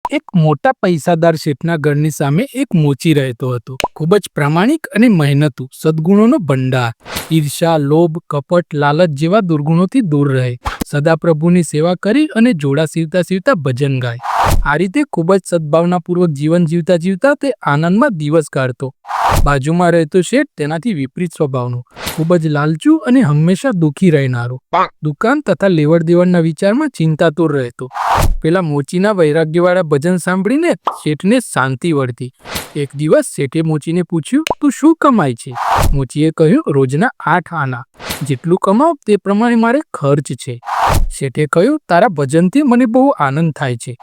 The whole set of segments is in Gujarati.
એક મોટા પૈસાદાર શેઠના ઘરની સામે એક મોચી રહેતો હતો. ખૂબ જ પ્રામાણિક અને મહેનતુ, સદ્ગુણોનો ભંડાર. ઈર્ષા, લોભ, કપટ, લાલચ જેવા દુર્ગુણોથી દૂર રહે. સદા પ્રભુની સેવા કરી અને જોડા સીવતા સીવતા ભજન ગાય. આ રીતે ખૂબ જ સદભાવનાપૂર્વક જીવન જીવતા જીવતા તે આનંદમાં દિવસ કાઢતો. બાજુમાં રહેતો શેઠ તેનાથી વિપરીત સ્વભાવનો, ખૂબ જ લાલચુ અને હંમેશા દુઃખી રહેનારો. દુકાન તથા લેવડ દેવડના વિચારમાં ચિંતાતુર રહેતો. પેલા મોચીના વૈરાગ્યવાળા ભજન સાંભળીને શેઠને શાંતિ વળતી. એક દિવસ શેઠે મોચીને પૂછ્યું, તું શું કમાય છે? મોચીએ કહ્યું, રોજના 8 આના. જેટલું કમાવ તે પ્રમાણે મારે ખર્ચ છે. શેઠે કહ્યું, તારા ભજનથી મને બહુ આનંદ થાય છે,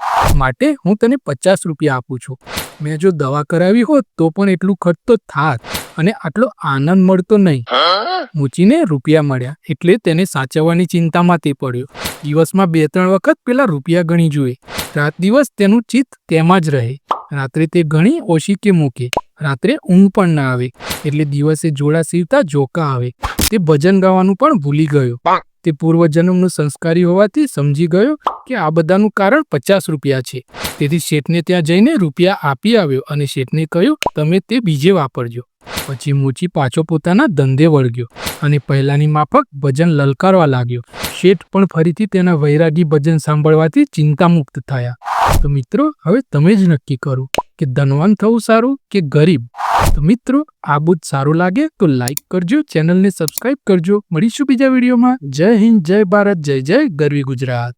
માટે હું તને 50 રૂપિયા આપું છું. મેં જો દવા કરાવી હોત તો પણ એટલું ખર્ચ તો થાત અને આટલો આનંદ મળતો નહીં. મોચીને રૂપિયા મળ્યા એટલે તેને સાચવવાની ચિંતામાં તે પડ્યો. દિવસમાં 2-3 વખત પેલા રૂપિયા ગણી જુએ. રાત દિવસ તેનું ચિત્ત તેમાં જ રહે. રાત્રે તે ઘણી ઓછી કે મૂકે. રાત્રે ઊંઘ પણ ના આવે એટલે દિવસે જોડા સીવતા જોકા આવે. તે ભજન ગાવાનું પણ ભૂલી ગયો. તે પૂર્વજન્મનું સંસ્કારી હોવાથી સમજી ગયો કે આ બધાનું કારણ 50 રૂપિયા છે. તેથી શેઠને ત્યાં જઈને રૂપિયા આપી આવ્યો અને શેઠને કહ્યું, તમે તે બીજે વાપરજો. પછી મોચી પાછો પોતાના ધંધે વળગ્યો અને પહેલાની માફક ભજન લલકારવા લાગ્યો. શેઠ પણ ફરીથી તેના વૈરાગી ભજન સાંભળવાથી ચિંતામુક્ત થયા. તો મિત્રો, હવે તમે જ નક્કી કરો કે ધનવાન થવું સારું કે ગરીબ. તો મિત્રો, આ બધું સારું લાગે તો લાઈક કરજો, ચેનલને સબસ્ક્રાઈબ કરજો. મળીશું બીજા વિડીયોમાં. જય હિન્દ, જય ભારત, જય જય ગરવી ગુજરાત.